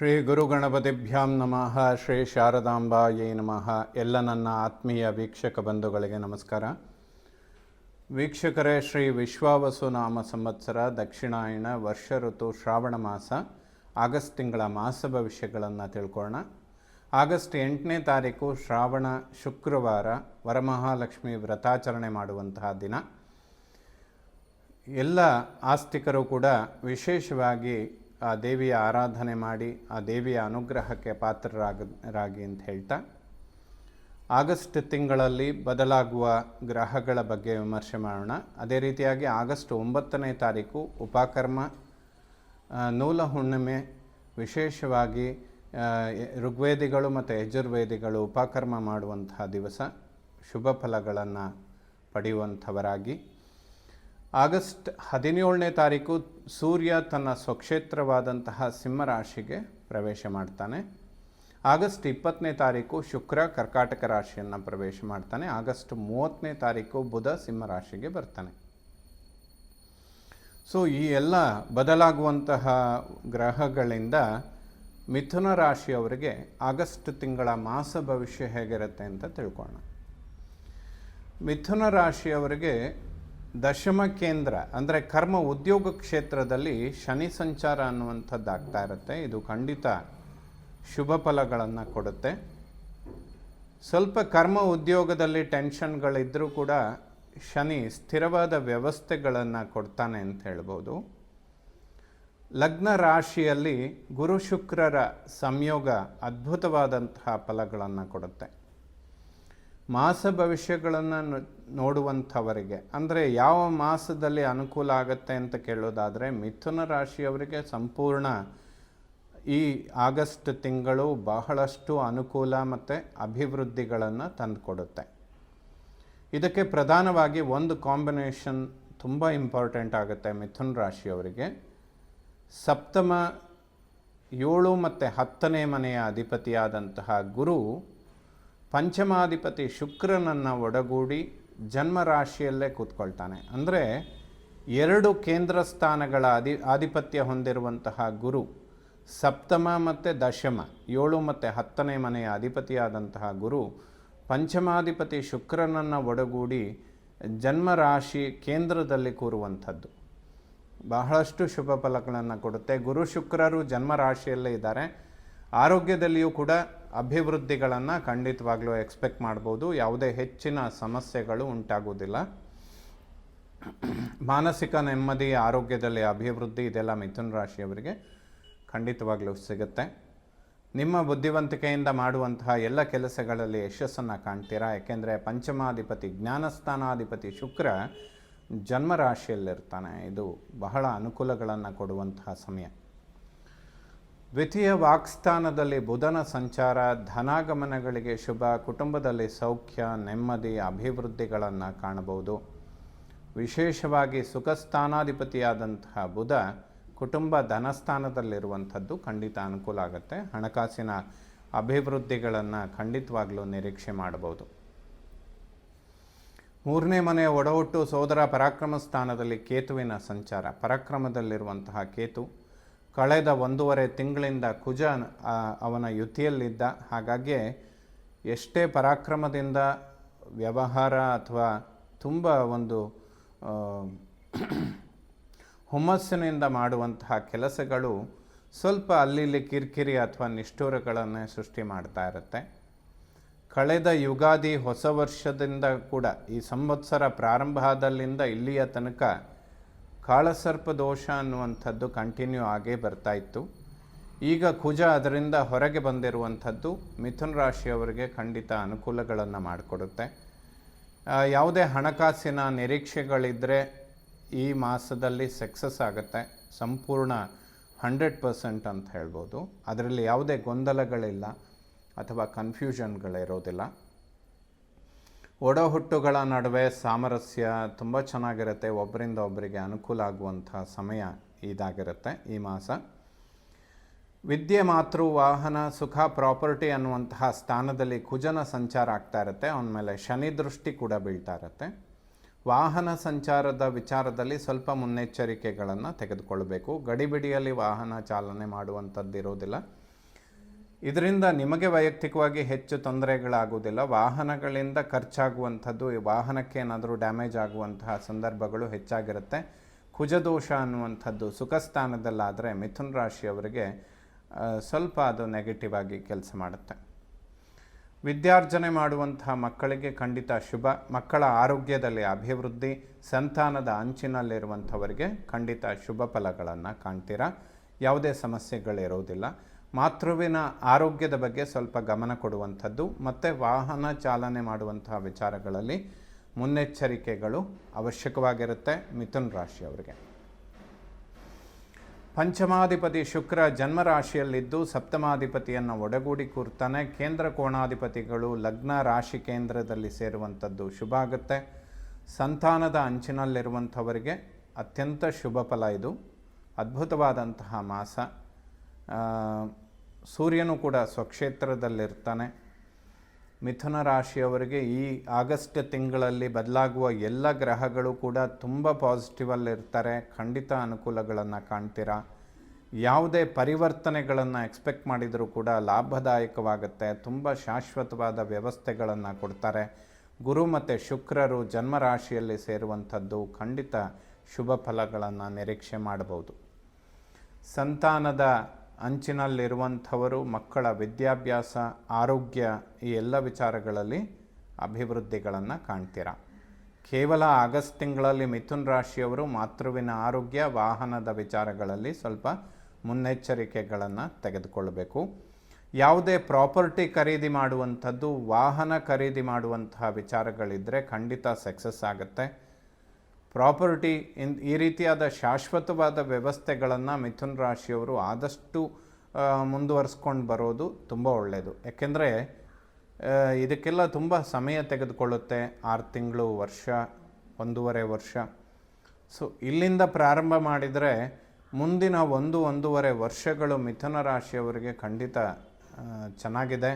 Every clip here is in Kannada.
ಶ್ರೀ ಗುರುಗಣಪತಿಭ್ಯಾಂ ನಮಃ. ಶ್ರೀ ಶಾರದಾಂಬಾಯೈ ನಮಃ. ಎಲ್ಲ ನನ್ನ ಆತ್ಮೀಯ ವೀಕ್ಷಕ ಬಂಧುಗಳಿಗೆ ನಮಸ್ಕಾರ. ವೀಕ್ಷಕರೇ, ಶ್ರೀ ವಿಶ್ವಾವಸು ನಾಮ ಸಂವತ್ಸರ ದಕ್ಷಿಣಾಯಣ ವರ್ಷ ಋತು ಶ್ರಾವಣ ಮಾಸ ಆಗಸ್ಟ್ ತಿಂಗಳ ಮಾಸ ಭವಿಷ್ಯಗಳನ್ನು ತಿಳ್ಕೊಳ್ಳೋಣ. ಆಗಸ್ಟ್ 8ನೇ ತಾರೀಕು ಶ್ರಾವಣ ಶುಕ್ರವಾರ, ವರಮಹಾಲಕ್ಷ್ಮಿ ವ್ರತಾಚರಣೆ ಮಾಡುವಂತಹ ದಿನ. ಎಲ್ಲ ಆಸ್ತಿಕರು ಕೂಡ ವಿಶೇಷವಾಗಿ ಆ ದೇವಿಯ ಆರಾಧನೆ ಮಾಡಿ ಆ ದೇವಿಯ ಅನುಗ್ರಹಕ್ಕೆ ಪಾತ್ರರಾಗಿ ಅಂತ ಹೇಳ್ತಾ, ಆಗಸ್ಟ್ ತಿಂಗಳಲ್ಲಿ ಬದಲಾಗುವ ಗ್ರಹಗಳ ಬಗ್ಗೆ ವಿಮರ್ಶೆ ಮಾಡೋಣ. ಅದೇ ರೀತಿಯಾಗಿ ಆಗಸ್ಟ್ 9ನೇ ತಾರೀಕು ಉಪಕರ್ಮ ನೂಲ ಹುಣ್ಣಿಮೆ. ವಿಶೇಷವಾಗಿ ಋಗ್ವೇದಿಗಳು ಮತ್ತು ಯಜುರ್ವೇದಿಗಳು ಉಪಕರ್ಮ ಮಾಡುವಂತಹ ದಿವಸ, ಶುಭ ಫಲಗಳನ್ನು ಪಡೆಯುವಂಥವರಾಗಿ. ಆಗಸ್ಟ್ 17ನೇ ತಾರೀಕು ಸೂರ್ಯ ತನ್ನ ಸ್ವಕ್ಷೇತ್ರವಾದಂತಹ ಸಿಂಹರಾಶಿಗೆ ಪ್ರವೇಶ ಮಾಡ್ತಾನೆ. ಆಗಸ್ಟ್ 20ನೇ ತಾರೀಕು ಶುಕ್ರ ಕರ್ಕಾಟಕ ರಾಶಿಯನ್ನು ಪ್ರವೇಶ ಮಾಡ್ತಾನೆ. ಆಗಸ್ಟ್ 30ನೇ ತಾರೀಕು ಬುಧ ಸಿಂಹರಾಶಿಗೆ ಬರ್ತಾನೆ. ಸೊ ಈ ಎಲ್ಲ ಬದಲಾಗುವಂತಹ ಗ್ರಹಗಳಿಂದ ಮಿಥುನ ರಾಶಿಯವರಿಗೆ ಆಗಸ್ಟ್ ತಿಂಗಳ ಮಾಸ ಭವಿಷ್ಯ ಹೇಗಿರುತ್ತೆ ಅಂತ ತಿಳ್ಕೊಳ್ಳೋಣ. ಮಿಥುನ ರಾಶಿಯವರಿಗೆ ದಶಮ ಕೇಂದ್ರ ಅಂದರೆ ಕರ್ಮ ಉದ್ಯೋಗ ಕ್ಷೇತ್ರದಲ್ಲಿ ಶನಿ ಸಂಚಾರ ಅನ್ನುವಂಥದ್ದು ಆಗ್ತಾ ಇರುತ್ತೆ. ಇದು ಖಂಡಿತ ಶುಭ ಫಲಗಳನ್ನು ಕೊಡುತ್ತೆ. ಸ್ವಲ್ಪ ಕರ್ಮ ಉದ್ಯೋಗದಲ್ಲಿ ಟೆನ್ಷನ್ಗಳಿದ್ದರೂ ಕೂಡ ಶನಿ ಸ್ಥಿರವಾದ ವ್ಯವಸ್ಥೆಗಳನ್ನು ಕೊಡ್ತಾನೆ ಅಂತ ಹೇಳ್ಬೋದು. ಲಗ್ನ ರಾಶಿಯಲ್ಲಿ ಗುರು ಶುಕ್ರರ ಸಂಯೋಗ ಅದ್ಭುತವಾದಂತಹ ಫಲಗಳನ್ನು ಕೊಡುತ್ತೆ. ಮಾಸ ಭವಿಷ್ಯಗಳನ್ನು ನೋಡುವಂಥವರಿಗೆ, ಅಂದರೆ ಯಾವ ಮಾಸದಲ್ಲಿ ಅನುಕೂಲ ಆಗುತ್ತೆ ಅಂತ ಕೇಳೋದಾದರೆ, ಮಿಥುನ ರಾಶಿಯವರಿಗೆ ಸಂಪೂರ್ಣ ಈ ಆಗಸ್ಟ್ ತಿಂಗಳು ಬಹಳಷ್ಟು ಅನುಕೂಲ ಮತ್ತು ಅಭಿವೃದ್ಧಿಗಳನ್ನು ತಂದುಕೊಡುತ್ತೆ. ಇದಕ್ಕೆ ಪ್ರಧಾನವಾಗಿ ಒಂದು ಕಾಂಬಿನೇಷನ್ ತುಂಬ ಇಂಪಾರ್ಟೆಂಟ್ ಆಗುತ್ತೆ ಮಿಥುನ ರಾಶಿಯವರಿಗೆ. ಸಪ್ತಮ 7 ಮತ್ತು 10ನೇ ಮನೆಯ ಅಧಿಪತಿಯಾದಂತಹ ಗುರು ಪಂಚಮಾಧಿಪತಿ ಶುಕ್ರನನ್ನು ಒಡಗೂಡಿ ಜನ್ಮರಾಶಿಯಲ್ಲೇ ಕೂತ್ಕೊಳ್ತಾನೆ. ಅಂದರೆ 2 ಕೇಂದ್ರ ಸ್ಥಾನಗಳ ಆಧಿಪತ್ಯ ಹೊಂದಿರುವಂತಹ ಗುರು, ಸಪ್ತಮ ಮತ್ತು ದಶಮ 7 ಮತ್ತು 10ನೇ ಮನೆಯ ಅಧಿಪತಿಯಾದಂತಹ ಗುರು ಪಂಚಮಾಧಿಪತಿ ಶುಕ್ರನನ್ನು ಒಡಗೂಡಿ ಜನ್ಮರಾಶಿ ಕೇಂದ್ರದಲ್ಲಿ ಕೂರುವಂಥದ್ದು ಬಹಳಷ್ಟು ಶುಭ ಫಲಗಳನ್ನು ಕೊಡುತ್ತೆ. ಗುರು ಶುಕ್ರರು ಜನ್ಮರಾಶಿಯಲ್ಲೇ ಇದ್ದಾರೆ. ಆರೋಗ್ಯದಲ್ಲಿಯೂ ಕೂಡ ಅಭಿವೃದ್ಧಿಗಳನ್ನು ಖಂಡಿತವಾಗ್ಲೂ ಎಕ್ಸ್ಪೆಕ್ಟ್ ಮಾಡ್ಬೋದು. ಯಾವುದೇ ಹೆಚ್ಚಿನ ಸಮಸ್ಯೆಗಳು ಉಂಟಾಗುವುದಿಲ್ಲ. ಮಾನಸಿಕ ನೆಮ್ಮದಿ, ಆರೋಗ್ಯದಲ್ಲಿ ಅಭಿವೃದ್ಧಿ, ಇದೆಲ್ಲ ಮಿಥುನ ರಾಶಿಯವರಿಗೆ ಖಂಡಿತವಾಗ್ಲೂ ಸಿಗುತ್ತೆ. ನಿಮ್ಮ ಬುದ್ಧಿವಂತಿಕೆಯಿಂದ ಮಾಡುವಂತಹ ಎಲ್ಲ ಕೆಲಸಗಳಲ್ಲಿ ಯಶಸ್ಸನ್ನು ಕಾಣ್ತೀರಾ. ಯಾಕೆಂದರೆ ಪಂಚಮಾಧಿಪತಿ ಜ್ಞಾನಸ್ಥಾನಾಧಿಪತಿ ಶುಕ್ರ ಜನ್ಮರಾಶಿಯಲ್ಲಿರ್ತಾನೆ. ಇದು ಬಹಳ ಅನುಕೂಲಗಳನ್ನು ಕೊಡುವಂತಹ ಸಮಯ. ದ್ವಿತೀಯ ವಾಕ್ಸ್ಥಾನದಲ್ಲಿ ಬುಧನ ಸಂಚಾರ ಧನಾಗಮನಗಳಿಗೆ ಶುಭ. ಕುಟುಂಬದಲ್ಲಿ ಸೌಖ್ಯ, ನೆಮ್ಮದಿ, ಅಭಿವೃದ್ಧಿಗಳನ್ನು ಕಾಣಬಹುದು. ವಿಶೇಷವಾಗಿ ಸುಖಸ್ಥಾನಾಧಿಪತಿಯಾದಂತಹ ಬುಧ ಕುಟುಂಬ ಧನಸ್ಥಾನದಲ್ಲಿರುವಂಥದ್ದು ಖಂಡಿತ ಅನುಕೂಲ ಆಗುತ್ತೆ. ಹಣಕಾಸಿನ ಅಭಿವೃದ್ಧಿಗಳನ್ನು ಖಂಡಿತವಾಗಲೂ ನಿರೀಕ್ಷೆ ಮಾಡಬಹುದು. 3ನೇ ಮನೆಯ ಒಡಹುಟ್ಟು ಸೋದರ ಪರಾಕ್ರಮ ಸ್ಥಾನದಲ್ಲಿ ಕೇತುವಿನ ಸಂಚಾರ. ಪರಾಕ್ರಮದಲ್ಲಿರುವಂತಹ ಕೇತು ಕಳೆದ 1.5 ತಿಂಗಳಿಂದ ಕುಜ ಅವನ ಯುತಿಯಲ್ಲಿದ್ದ. ಹಾಗಾಗಿ ಎಷ್ಟೇ ಪರಾಕ್ರಮದಿಂದ ವ್ಯವಹಾರ ಅಥವಾ ತುಂಬ ಒಂದು ಹುಮ್ಮಸ್ಸಿನಿಂದ ಮಾಡುವಂತಹ ಕೆಲಸಗಳು ಸ್ವಲ್ಪ ಅಲ್ಲಿ ಕಿರಿಕಿರಿ ಅಥವಾ ನಿಷ್ಠೂರಗಳನ್ನು ಸೃಷ್ಟಿ ಮಾಡ್ತಾ ಇರುತ್ತೆ. ಕಳೆದ ಯುಗಾದಿ ಹೊಸ ವರ್ಷದಿಂದ ಕೂಡ ಈ ಸಂವತ್ಸರ ಪ್ರಾರಂಭ ಆದಲ್ಲಿಂದ ಇಲ್ಲಿಯ ತನಕ ಕಾಳಸರ್ಪ ದೋಷ ಅನ್ನುವಂಥದ್ದು ಕಂಟಿನ್ಯೂ ಆಗೇ ಬರ್ತಾ ಇತ್ತು. ಈಗ ಕುಜ ಅದರಿಂದ ಹೊರಗೆ ಬಂದಿರುವಂಥದ್ದು ಮಿಥುನ ರಾಶಿಯವರಿಗೆ ಖಂಡಿತ ಅನುಕೂಲಗಳನ್ನು ಮಾಡಿಕೊಡುತ್ತೆ. ಯಾವುದೇ ಹಣಕಾಸಿನ ನಿರೀಕ್ಷೆಗಳಿದ್ದರೆ ಈ ಮಾಸದಲ್ಲಿ ಸಕ್ಸಸ್ ಆಗುತ್ತೆ. ಸಂಪೂರ್ಣ 100% ಅಂತ ಹೇಳ್ಬೋದು. ಅದರಲ್ಲಿ ಯಾವುದೇ ಗೊಂದಲಗಳಿಲ್ಲ ಅಥವಾ ಕನ್ಫ್ಯೂಷನ್ಗಳಿರೋದಿಲ್ಲ. ಒಡಹುಟ್ಟುಗಳ ನಡುವೆ ಸಾಮರಸ್ಯ ತುಂಬ ಚೆನ್ನಾಗಿರುತ್ತೆ. ಒಬ್ಬರಿಂದ ಒಬ್ಬರಿಗೆ ಅನುಕೂಲ ಆಗುವಂಥ ಸಮಯ ಇದಾಗಿರುತ್ತೆ ಈ ಮಾಸ. ವಿದ್ಯೆ, ಮಾತೃ, ವಾಹನ, ಸುಖ, ಪ್ರಾಪರ್ಟಿ ಅನ್ನುವಂತಹ ಸ್ಥಾನದಲ್ಲಿ ಕುಜನ ಸಂಚಾರ ಆಗ್ತಾ ಇರುತ್ತೆ. ಅವನ ಮೇಲೆ ಶನಿ ದೃಷ್ಟಿ ಕೂಡ ಬೀಳ್ತಾ ಇರುತ್ತೆ. ವಾಹನ ಸಂಚಾರದ ವಿಚಾರದಲ್ಲಿ ಸ್ವಲ್ಪ ಮುನ್ನೆಚ್ಚರಿಕೆಗಳನ್ನು ತೆಗೆದುಕೊಳ್ಳಬೇಕು. ಗಡಿಬಿಡಿಯಲ್ಲಿ ವಾಹನ ಚಾಲನೆ ಮಾಡುವಂಥದ್ದು ಇರೋದಿಲ್ಲ. ಇದರಿಂದ ನಿಮಗೆ ವೈಯಕ್ತಿಕವಾಗಿ ಹೆಚ್ಚು ತೊಂದರೆಗಳಾಗುವುದಿಲ್ಲ. ವಾಹನಗಳಿಂದ ಖರ್ಚಾಗುವಂಥದ್ದು, ಈ ವಾಹನಕ್ಕೆ ಏನಾದರೂ ಡ್ಯಾಮೇಜ್ ಆಗುವಂತಹ ಸಂದರ್ಭಗಳು ಹೆಚ್ಚಾಗಿರುತ್ತೆ. ಕುಜದೋಷ ಅನ್ನುವಂಥದ್ದು ಸುಖಸ್ಥಾನದಲ್ಲಾದರೆ ಮಿಥುನ ರಾಶಿಯವರಿಗೆ ಸ್ವಲ್ಪ ಅದು ನೆಗೆಟಿವ್ ಆಗಿ ಕೆಲಸ ಮಾಡುತ್ತೆ. ವಿದ್ಯಾರ್ಜನೆ ಮಾಡುವಂತಹ ಮಕ್ಕಳಿಗೆ ಖಂಡಿತ ಶುಭ. ಮಕ್ಕಳ ಆರೋಗ್ಯದಲ್ಲಿ ಅಭಿವೃದ್ಧಿ, ಸಂತಾನದ ಅಂಚಿನಲ್ಲಿರುವಂಥವರಿಗೆ ಖಂಡಿತ ಶುಭ ಫಲಗಳನ್ನು ಕಾಣ್ತೀರಾ. ಯಾವುದೇ ಸಮಸ್ಯೆಗಳಿರೋದಿಲ್ಲ. ಮಾತೃವಿನ ಆರೋಗ್ಯದ ಬಗ್ಗೆ ಸ್ವಲ್ಪ ಗಮನ ಕೊಡುವಂಥದ್ದು ಮತ್ತು ವಾಹನ ಚಾಲನೆ ಮಾಡುವಂತಹ ವಿಚಾರಗಳಲ್ಲಿ ಮುನ್ನೆಚ್ಚರಿಕೆಗಳು ಅವಶ್ಯಕವಾಗಿರುತ್ತೆ ಮಿಥುನ ರಾಶಿಯವರಿಗೆ. ಪಂಚಮಾಧಿಪತಿ ಶುಕ್ರ ಜನ್ಮರಾಶಿಯಲ್ಲಿದ್ದು ಸಪ್ತಮಾಧಿಪತಿಯನ್ನು ಒಡಗೂಡಿ ಕೂರ್ತಾನೆ. ಕೇಂದ್ರ ಕೋಣಾಧಿಪತಿಗಳು ಲಗ್ನ ರಾಶಿ ಕೇಂದ್ರದಲ್ಲಿ ಸೇರುವಂಥದ್ದು ಶುಭ ಆಗುತ್ತೆ. ಸಂತಾನದ ಅಂಚಿನಲ್ಲಿರುವಂಥವರಿಗೆ ಅತ್ಯಂತ ಶುಭ ಫಲ. ಇದು ಅದ್ಭುತವಾದಂತಹ ಮಾಸ. ಸೂರ್ಯನು ಕೂಡ ಸ್ವಕ್ಷೇತ್ರದಲ್ಲಿರ್ತಾನೆ. ಮಿಥುನ ರಾಶಿಯವರಿಗೆ ಈ ಆಗಸ್ಟ್ ತಿಂಗಳಲ್ಲಿ ಬದಲಾಗುವ ಎಲ್ಲ ಗ್ರಹಗಳು ಕೂಡ ತುಂಬ ಪಾಸಿಟಿವಲ್ಲಿರ್ತಾರೆ. ಖಂಡಿತ ಅನುಕೂಲಗಳನ್ನು ಕಾಣ್ತೀರಾ. ಯಾವುದೇ ಪರಿವರ್ತನೆಗಳನ್ನು ಎಕ್ಸ್ಪೆಕ್ಟ್ ಮಾಡಿದರೂ ಕೂಡ ಲಾಭದಾಯಕವಾಗುತ್ತೆ. ತುಂಬ ಶಾಶ್ವತವಾದ ವ್ಯವಸ್ಥೆಗಳನ್ನು ಕೊಡ್ತಾರೆ. ಗುರು ಮತ್ತು ಶುಕ್ರರು ಜನ್ಮರಾಶಿಯಲ್ಲಿ ಸೇರುವಂಥದ್ದು ಖಂಡಿತ ಶುಭ ಫಲಗಳನ್ನು ನಿರೀಕ್ಷೆ ಮಾಡಬಹುದು. ಸಂತಾನದ ಅಂಚಿನಲ್ಲಿರುವಂಥವರು ಮಕ್ಕಳ ವಿದ್ಯಾಭ್ಯಾಸ, ಆರೋಗ್ಯ ಈ ಎಲ್ಲ ವಿಚಾರಗಳಲ್ಲಿ ಅಭಿವೃದ್ಧಿಗಳನ್ನು ಕಾಣ್ತೀರಾ. ಕೇವಲ ಆಗಸ್ಟ್ ತಿಂಗಳಲ್ಲಿ ಮಿಥುನ ರಾಶಿಯವರು ಮಾತೃವಿನ ಆರೋಗ್ಯ, ವಾಹನದ ವಿಚಾರಗಳಲ್ಲಿ ಸ್ವಲ್ಪ ಮುನ್ನೆಚ್ಚರಿಕೆಗಳನ್ನು ತೆಗೆದುಕೊಳ್ಳಬೇಕು. ಯಾವುದೇ ಪ್ರಾಪರ್ಟಿ ಖರೀದಿ ಮಾಡುವಂಥದ್ದು, ವಾಹನ ಖರೀದಿ ಮಾಡುವಂತಹ ವಿಚಾರಗಳಿದ್ದರೆ ಖಂಡಿತ ಸಕ್ಸಸ್ ಆಗುತ್ತೆ. ಪ್ರಾಪರ್ಟಿ ಈ ರೀತಿಯಾದ ಶಾಶ್ವತವಾದ ವ್ಯವಸ್ಥೆಗಳನ್ನು ಮಿಥುನ ರಾಶಿಯವರು ಆದಷ್ಟು ಮುಂದುವರಿಸ್ಕೊಂಡು ಬರೋದು ತುಂಬ ಒಳ್ಳೆಯದು. ಯಾಕೆಂದರೆ ಇದಕ್ಕೆಲ್ಲ ತುಂಬ ಸಮಯ ತೆಗೆದುಕೊಳ್ಳುತ್ತೆ. 6 ತಿಂಗಳು, ವರ್ಷ, 1.5 ವರ್ಷ. ಸೊ ಇಲ್ಲಿಂದ ಪ್ರಾರಂಭ ಮಾಡಿದರೆ ಮುಂದಿನ 1-1.5 ವರ್ಷಗಳು ಮಿಥುನ ರಾಶಿಯವರಿಗೆ ಖಂಡಿತ ಚೆನ್ನಾಗಿದೆ.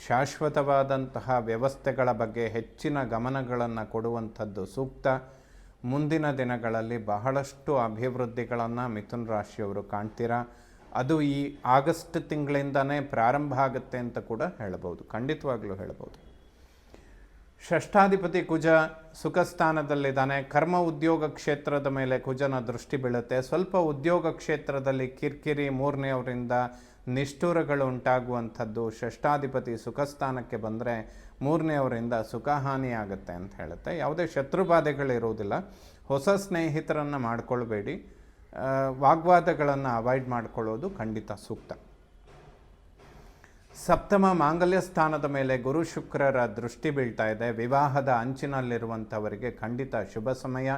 ಶಾಶ್ವತವಾದಂತಹ ವ್ಯವಸ್ಥೆಗಳ ಬಗ್ಗೆ ಹೆಚ್ಚಿನ ಗಮನಗಳನ್ನು ಕೊಡುವಂಥದ್ದು ಸೂಕ್ತ. ಮುಂದಿನ ದಿನಗಳಲ್ಲಿ ಬಹಳಷ್ಟು ಅಭಿವೃದ್ಧಿಗಳನ್ನು ಮಿಥುನ ರಾಶಿಯವರು ಕಾಣ್ತೀರಾ. ಅದು ಈ ಆಗಸ್ಟ್ ತಿಂಗಳಿಂದನೇ ಪ್ರಾರಂಭ ಆಗುತ್ತೆ ಅಂತ ಕೂಡ ಹೇಳ್ಬೋದು, ಖಂಡಿತವಾಗ್ಲೂ ಹೇಳ್ಬೋದು. ಷಷ್ಠಾಧಿಪತಿ ಕುಜ ಸುಖಸ್ಥಾನದಲ್ಲಿದ್ದಾನೆ. ಕರ್ಮ ಉದ್ಯೋಗ ಕ್ಷೇತ್ರದ ಮೇಲೆ ಕುಜನ ದೃಷ್ಟಿ ಬೀಳುತ್ತೆ. ಸ್ವಲ್ಪ ಉದ್ಯೋಗ ಕ್ಷೇತ್ರದಲ್ಲಿ ಕಿರಿಕಿರಿ, ಮೂರನೆಯವರಿಂದ ನಿಷ್ಠುರಗಳು ಉಂಟಾಗುವಂಥದ್ದು. ಷಷ್ಠಾಧಿಪತಿ ಸುಖಸ್ಥಾನಕ್ಕೆ ಬಂದರೆ ಮೂರನೆಯವರಿಂದ ಸುಖಹಾನಿಯಾಗುತ್ತೆ ಅಂತ ಹೇಳುತ್ತೆ. ಯಾವುದೇ ಶತ್ರುಬಾಧೆಗಳಿರುವುದಿಲ್ಲ. ಹೊಸ ಸ್ನೇಹಿತರನ್ನು ಮಾಡಿಕೊಳ್ಬೇಡಿ. ವಾಗ್ವಾದಗಳನ್ನು ಅವಾಯ್ಡ್ ಮಾಡಿಕೊಳ್ಳೋದು ಖಂಡಿತ ಸೂಕ್ತ. ಸಪ್ತಮ ಮಾಂಗಲ್ಯ ಸ್ಥಾನದ ಮೇಲೆ ಗುರು ಶುಕ್ರರ ದೃಷ್ಟಿ ಬೀಳ್ತಾ ಇದೆ. ವಿವಾಹದ ಅಂಚಿನಲ್ಲಿರುವಂಥವರಿಗೆ ಖಂಡಿತ ಶುಭ ಸಮಯ.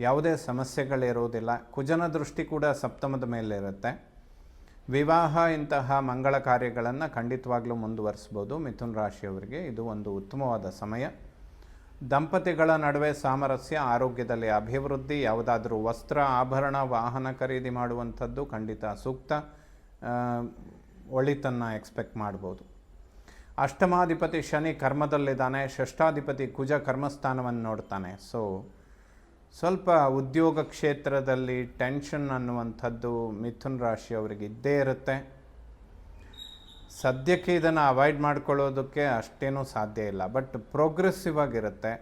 ಯಾವುದೇ ಸಮಸ್ಯೆಗಳಿರೋದಿಲ್ಲ. ಕುಜನ ದೃಷ್ಟಿ ಕೂಡ ಸಪ್ತಮದ ಮೇಲೆ ಇರುತ್ತೆ. ವಿವಾಹ ಇಂತಹ ಮಂಗಳ ಕಾರ್ಯಗಳನ್ನು ಖಂಡಿತವಾಗ್ಲೂ ಮುಂದುವರಿಸ್ಬೋದು ಮಿಥುನ ರಾಶಿಯವರಿಗೆ. ಇದು ಒಂದು ಉತ್ತಮವಾದ ಸಮಯ. ದಂಪತಿಗಳ ನಡುವೆ ಸಾಮರಸ್ಯ, ಆರೋಗ್ಯದಲ್ಲಿ ಅಭಿವೃದ್ಧಿ. ಯಾವುದಾದ್ರೂ ವಸ್ತ್ರ, ಆಭರಣ, ವಾಹನ ಖರೀದಿ ಮಾಡುವಂಥದ್ದು ಖಂಡಿತ ಸೂಕ್ತ. ಒಳಿತನ್ನು ಎಕ್ಸ್ಪೆಕ್ಟ್ ಮಾಡ್ಬೋದು. ಅಷ್ಟಮಾಧಿಪತಿ ಶನಿ ಕರ್ಮದಲ್ಲಿದ್ದಾನೆ. ಷಷ್ಠಾಧಿಪತಿ ಕುಜ ಕರ್ಮಸ್ಥಾನವನ್ನು ನೋಡ್ತಾನೆ. ಸೊ ಸ್ವಲ್ಪ ಉದ್ಯೋಗ ಕ್ಷೇತ್ರದಲ್ಲಿ ಟೆನ್ಷನ್ ಅನ್ನುವಂಥದ್ದು ಮಿಥುನ ರಾಶಿಯವರಿಗೆ ಇದ್ದೇ ಇರುತ್ತೆ. ಸದ್ಯಕ್ಕೆ ಇದನ್ನು ಅವಾಯ್ಡ್ ಮಾಡ್ಕೊಳ್ಳೋದಕ್ಕೆ ಅಷ್ಟೇನೂ ಸಾಧ್ಯ ಇಲ್ಲ. ಬಟ್ ಪ್ರೋಗ್ರೆಸಿವ್ ಆಗಿರುತ್ತೆ.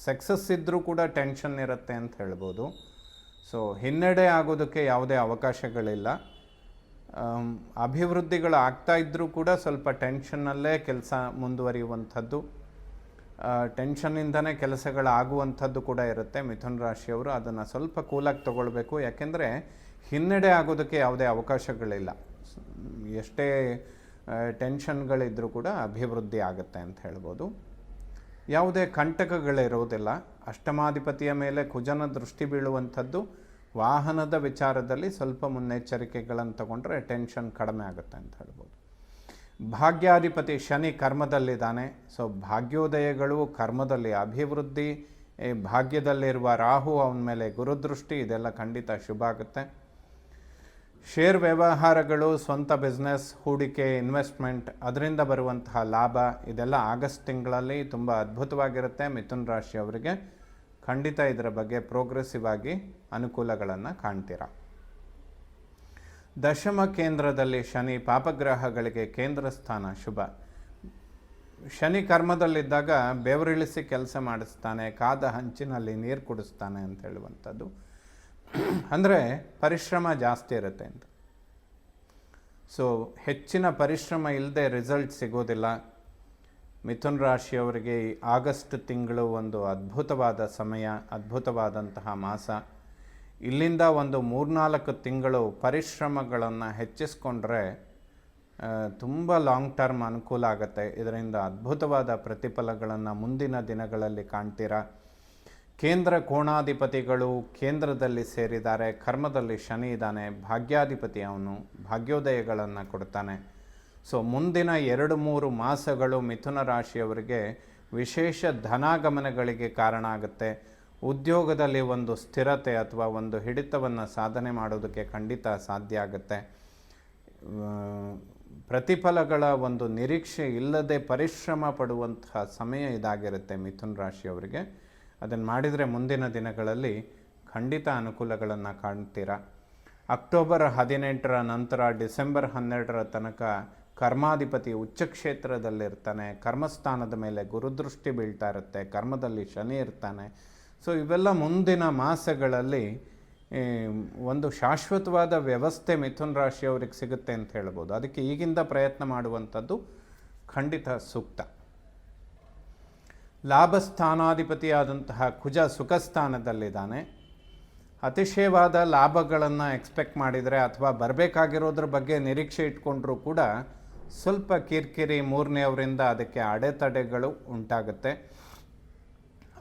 ಸಕ್ಸಸ್ ಇದ್ದರೂ ಕೂಡ ಟೆನ್ಷನ್ ಇರುತ್ತೆ ಅಂತ ಹೇಳ್ಬೋದು. ಸೊ ಹಿನ್ನಡೆ ಆಗೋದಕ್ಕೆ ಯಾವುದೇ ಅವಕಾಶಗಳಿಲ್ಲ. ಅಭಿವೃದ್ಧಿಗಳು ಆಗ್ತಾ ಇದ್ದರೂ ಕೂಡ ಸ್ವಲ್ಪ ಟೆನ್ಷನ್ನಲ್ಲೇ ಕೆಲಸ ಮುಂದುವರಿಯುವಂಥದ್ದು, ಟೆನ್ಷನ್ನಿಂದನೇ ಕೆಲಸಗಳಾಗುವಂಥದ್ದು ಕೂಡ ಇರುತ್ತೆ. ಮಿಥುನ ರಾಶಿಯವರು ಅದನ್ನು ಸ್ವಲ್ಪ ಕೂಲಾಗಿ ತಗೊಳ್ಬೇಕು. ಯಾಕೆಂದರೆ ಹಿನ್ನಡೆ ಆಗೋದಕ್ಕೆ ಯಾವುದೇ ಅವಕಾಶಗಳಿಲ್ಲ. ಎಷ್ಟೇ ಟೆನ್ಷನ್ಗಳಿದ್ದರೂ ಕೂಡ ಅಭಿವೃದ್ಧಿ ಆಗುತ್ತೆ ಅಂತ ಹೇಳ್ಬೋದು. ಯಾವುದೇ ಕಂಟಕಗಳಿರೋದಿಲ್ಲ. ಅಷ್ಟಮಾಧಿಪತಿಯ ಮೇಲೆ ಕುಜನ ದೃಷ್ಟಿ ಬೀಳುವಂಥದ್ದು. ವಾಹನದ ವಿಚಾರದಲ್ಲಿ ಸ್ವಲ್ಪ ಮುನ್ನೆಚ್ಚರಿಕೆಗಳನ್ನು ತಗೊಂಡ್ರೆ ಟೆನ್ಷನ್ ಕಡಿಮೆ ಆಗುತ್ತೆ ಅಂತ ಹೇಳ್ಬೋದು. ಭಾಗ್ಯಾಧಿಪತಿ ಶನಿ ಕರ್ಮದಲ್ಲಿದ್ದಾನೆ. ಸೊ ಭಾಗ್ಯೋದಯಗಳು, ಕರ್ಮದಲ್ಲಿ ಅಭಿವೃದ್ಧಿ, ಭಾಗ್ಯದಲ್ಲಿರುವ ರಾಹು, ಅವನ ಮೇಲೆ ಗುರುದೃಷ್ಟಿ, ಇದೆಲ್ಲ ಖಂಡಿತ ಶುಭ ಆಗುತ್ತೆ. ಶೇರ್ ವ್ಯವಹಾರಗಳು, ಸ್ವಂತ ಬಿಸ್ನೆಸ್, ಹೂಡಿಕೆ, ಇನ್ವೆಸ್ಟ್ಮೆಂಟ್, ಅದರಿಂದ ಬರುವಂತಹ ಲಾಭ, ಇದೆಲ್ಲ ಆಗಸ್ಟ್ ತಿಂಗಳಲ್ಲಿ ತುಂಬ ಅದ್ಭುತವಾಗಿರುತ್ತೆ. ಮಿಥುನ ರಾಶಿಯವರಿಗೆ ಖಂಡಿತ ಇದರ ಬಗ್ಗೆ ಪ್ರೋಗ್ರೆಸಿವ್ ಆಗಿ ಅನುಕೂಲಗಳನ್ನು ಕಾಣ್ತೀರಾ. ದಶಮ ಕೇಂದ್ರದಲ್ಲಿ ಶನಿ, ಪಾಪಗ್ರಹಗಳಿಗೆ ಕೇಂದ್ರ ಸ್ಥಾನ ಶುಭ. ಶನಿ ಕರ್ಮದಲ್ಲಿದ್ದಾಗ ಬೆವರಿಳಿಸಿ ಕೆಲಸ ಮಾಡಿಸ್ತಾನೆ, ಕಾದ ಹಂಚಿನಲ್ಲಿ ನೀರು ಕುಡಿಸ್ತಾನೆ ಅಂತ ಹೇಳುವಂಥದ್ದು. ಅಂದರೆ ಪರಿಶ್ರಮ ಜಾಸ್ತಿ ಇರುತ್ತೆ ಅಂತ. ಸೊ ಹೆಚ್ಚಿನ ಪರಿಶ್ರಮ ಇಲ್ಲದೆ ರಿಸಲ್ಟ್ ಸಿಗೋದಿಲ್ಲ. ಮಿಥುನ ರಾಶಿಯವರಿಗೆ ಈ ಆಗಸ್ಟ್ ತಿಂಗಳು ಒಂದು ಅದ್ಭುತವಾದ ಸಮಯ, ಅದ್ಭುತವಾದಂತಹ ಮಾಸ. ಇಲ್ಲಿಂದ ಒಂದು 3-4 ತಿಂಗಳು ಪರಿಶ್ರಮಗಳನ್ನು ಹೆಚ್ಚಿಸ್ಕೊಂಡ್ರೆ ತುಂಬ ಲಾಂಗ್ ಟರ್ಮ್ ಅನುಕೂಲ ಆಗುತ್ತೆ. ಇದರಿಂದ ಅದ್ಭುತವಾದ ಪ್ರತಿಫಲಗಳನ್ನು ಮುಂದಿನ ದಿನಗಳಲ್ಲಿ ಕಾಣ್ತೀರಾ. ಕೇಂದ್ರ ಕೋಣಾಧಿಪತಿಗಳು ಕೇಂದ್ರದಲ್ಲಿ ಸೇರಿದ್ದಾರೆ, ಕರ್ಮದಲ್ಲಿ ಶನಿ ಇದ್ದಾನೆ, ಭಾಗ್ಯಾಧಿಪತಿ ಅವನು, ಭಾಗ್ಯೋದಯಗಳನ್ನು ಕೊಡ್ತಾನೆ. ಸೊ ಮುಂದಿನ 2-3 ಮಾಸಗಳು ಮಿಥುನ ರಾಶಿಯವರಿಗೆ ವಿಶೇಷ ಧನಾಗಮನಗಳಿಗೆ ಕಾರಣ ಆಗುತ್ತೆ. ಉದ್ಯೋಗದಲ್ಲಿ ಒಂದು ಸ್ಥಿರತೆ ಅಥವಾ ಒಂದು ಹಿಡಿತವನ್ನು ಸಾಧನೆ ಮಾಡೋದಕ್ಕೆ ಖಂಡಿತ ಸಾಧ್ಯ ಆಗುತ್ತೆ. ಪ್ರತಿಫಲಗಳ ಒಂದು ನಿರೀಕ್ಷೆ ಇಲ್ಲದೆ ಪರಿಶ್ರಮ ಪಡುವಂತಹ ಸಮಯ ಇದಾಗಿರುತ್ತೆ ಮಿಥುನ ರಾಶಿಯವರಿಗೆ. ಅದನ್ನು ಮಾಡಿದರೆ ಮುಂದಿನ ದಿನಗಳಲ್ಲಿ ಖಂಡಿತ ಅನುಕೂಲಗಳನ್ನು ಕಾಣ್ತೀರಾ. ಅಕ್ಟೋಬರ್ 18ರ ನಂತರ ಡಿಸೆಂಬರ್ 12ರ ತನಕ ಕರ್ಮಾಧಿಪತಿ ಉಚ್ಚ ಕ್ಷೇತ್ರದಲ್ಲಿರ್ತಾನೆ, ಕರ್ಮಸ್ಥಾನದ ಮೇಲೆ ಗುರುದೃಷ್ಟಿ ಬೀಳ್ತಾ ಇರುತ್ತೆ, ಕರ್ಮದಲ್ಲಿ ಶನಿ ಇರ್ತಾನೆ. ಸೊ ಇವೆಲ್ಲ ಮುಂದಿನ ಮಾಸಗಳಲ್ಲಿ ಒಂದು ಶಾಶ್ವತವಾದ ವ್ಯವಸ್ಥೆ ಮಿಥುನ ರಾಶಿಯವ್ರಿಗೆ ಸಿಗುತ್ತೆ ಅಂತ ಹೇಳ್ಬೋದು. ಅದಕ್ಕೆ ಈಗಿಂದ ಪ್ರಯತ್ನ ಮಾಡುವಂಥದ್ದು ಖಂಡಿತ ಸೂಕ್ತ. ಲಾಭಸ್ಥಾನಾಧಿಪತಿಯಾದಂತಹ ಕುಜ ಸುಖಸ್ಥಾನದಲ್ಲಿದ್ದಾನೆ. ಅತಿಶಯವಾದ ಲಾಭಗಳನ್ನು ಎಕ್ಸ್ಪೆಕ್ಟ್ ಮಾಡಿದರೆ ಅಥವಾ ಬರಬೇಕಾಗಿರೋದ್ರ ಬಗ್ಗೆ ನಿರೀಕ್ಷೆ ಇಟ್ಕೊಂಡ್ರೂ ಕೂಡ ಸ್ವಲ್ಪ ಕಿರಿಕಿರಿ 3ನೇವರಿಂದ ಅದಕ್ಕೆ ಅಡೆತಡೆಗಳು ಉಂಟಾಗುತ್ತೆ.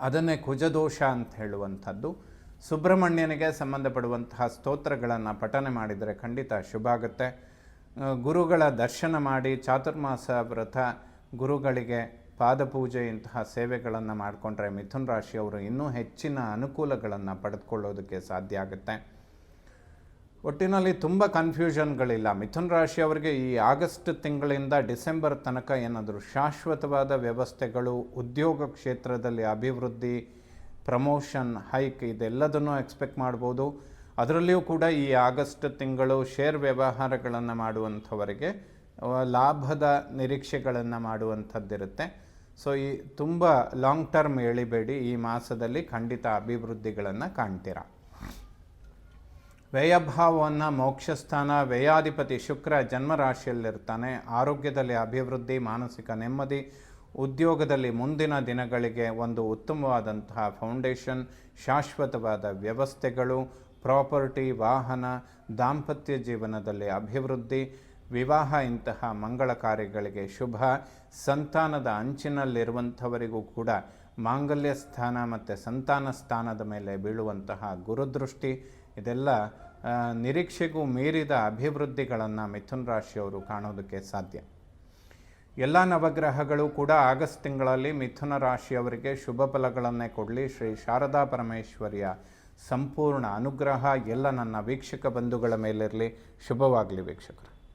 ಅದನ್ನೇ ಕುಜದೋಷ ಅಂತ ಹೇಳುವಂಥದ್ದು. ಸುಬ್ರಹ್ಮಣ್ಯನಿಗೆ ಸಂಬಂಧಪಡುವಂತಹ ಸ್ತೋತ್ರಗಳನ್ನು ಪಠನೆ ಮಾಡಿದರೆ ಖಂಡಿತ ಶುಭ ಆಗುತ್ತೆ. ಗುರುಗಳ ದರ್ಶನ ಮಾಡಿ ಚಾತುರ್ಮಾಸ ವ್ರತ, ಗುರುಗಳಿಗೆ ಪಾದಪೂಜೆ ಇಂತಹ ಸೇವೆಗಳನ್ನು ಮಾಡಿಕೊಂಡ್ರೆ ಮಿಥುನ ರಾಶಿಯವರು ಇನ್ನೂ ಹೆಚ್ಚಿನ ಅನುಕೂಲಗಳನ್ನು ಪಡೆದುಕೊಳ್ಳೋದಕ್ಕೆ ಸಾಧ್ಯ ಆಗುತ್ತೆ. ಒಟ್ಟಿನಲ್ಲಿ ತುಂಬ ಕನ್ಫ್ಯೂಷನ್ಗಳಿಲ್ಲ. ಮಿಥುನ ರಾಶಿಯವರಿಗೆ ಈ ಆಗಸ್ಟ್ ತಿಂಗಳಿಂದ ಡಿಸೆಂಬರ್ ತನಕ ಏನಾದರೂ ಶಾಶ್ವತವಾದ ವ್ಯವಸ್ಥೆಗಳು, ಉದ್ಯೋಗ ಕ್ಷೇತ್ರದಲ್ಲಿ ಅಭಿವೃದ್ಧಿ, ಪ್ರಮೋಷನ್, ಹೈಕ್ ಇದೆಲ್ಲದನ್ನು ಎಕ್ಸ್ಪೆಕ್ಟ್ ಮಾಡ್ಬೋದು. ಅದರಲ್ಲಿಯೂ ಕೂಡ ಈ ಆಗಸ್ಟ್ ತಿಂಗಳು ಶೇರ್ ವ್ಯವಹಾರಗಳನ್ನು ಮಾಡುವಂಥವರಿಗೆ ಲಾಭದ ನಿರೀಕ್ಷೆಗಳನ್ನು ಮಾಡುವಂಥದ್ದಿರುತ್ತೆ. ಸೊ ಈ ತುಂಬ ಲಾಂಗ್ ಟರ್ಮ್ ಎಳಿಬೇಡಿ. ಈ ಮಾಸದಲ್ಲಿ ಖಂಡಿತ ಅಭಿವೃದ್ಧಿಗಳನ್ನು ಕಾಣ್ತೀರಾ. ವ್ಯಯಭಾವವನ್ನು ಮೋಕ್ಷಸ್ಥಾನ, ವ್ಯಯಾಧಿಪತಿ ಶುಕ್ರ ಜನ್ಮರಾಶಿಯಲ್ಲಿರ್ತಾನೆ. ಆರೋಗ್ಯದಲ್ಲಿ ಅಭಿವೃದ್ಧಿ, ಮಾನಸಿಕ ನೆಮ್ಮದಿ, ಉದ್ಯೋಗದಲ್ಲಿ ಮುಂದಿನ ದಿನಗಳಿಗೆ ಒಂದು ಉತ್ತಮವಾದಂತಹ ಫೌಂಡೇಶನ್, ಶಾಶ್ವತವಾದ ವ್ಯವಸ್ಥೆಗಳು, ಪ್ರಾಪರ್ಟಿ, ವಾಹನ, ದಾಂಪತ್ಯ ಜೀವನದಲ್ಲಿ ಅಭಿವೃದ್ಧಿ, ವಿವಾಹ ಇಂತಹ ಮಂಗಳ ಕಾರ್ಯಗಳಿಗೆ ಶುಭ. ಸಂತಾನದ ಅಂಚಿನಲ್ಲಿರುವಂಥವರಿಗೂ ಕೂಡ ಮಾಂಗಲ್ಯ ಸ್ಥಾನ ಮತ್ತು ಸಂತಾನ ಸ್ಥಾನದ ಮೇಲೆ ಬೀಳುವಂತಹ ಗುರುದೃಷ್ಟಿ, ಇದೆಲ್ಲ ನಿರೀಕ್ಷೆಗೂ ಮೀರಿದ ಅಭಿವೃದ್ಧಿಗಳನ್ನು ಮಿಥುನ ರಾಶಿಯವರು ಕಾಣೋದಕ್ಕೆ ಸಾಧ್ಯ. ಎಲ್ಲ ನವಗ್ರಹಗಳು ಕೂಡ ಆಗಸ್ಟ್ ತಿಂಗಳಲ್ಲಿ ಮಿಥುನ ರಾಶಿಯವರಿಗೆ ಶುಭ ಫಲಗಳನ್ನೇ ಕೊಡಲಿ. ಶ್ರೀ ಶಾರದಾ ಪರಮೇಶ್ವರಿಯ ಸಂಪೂರ್ಣ ಅನುಗ್ರಹ ಎಲ್ಲ ನನ್ನ ವೀಕ್ಷಕ ಬಂಧುಗಳ ಮೇಲಿರಲಿ. ಶುಭವಾಗಲಿ ವೀಕ್ಷಕರು.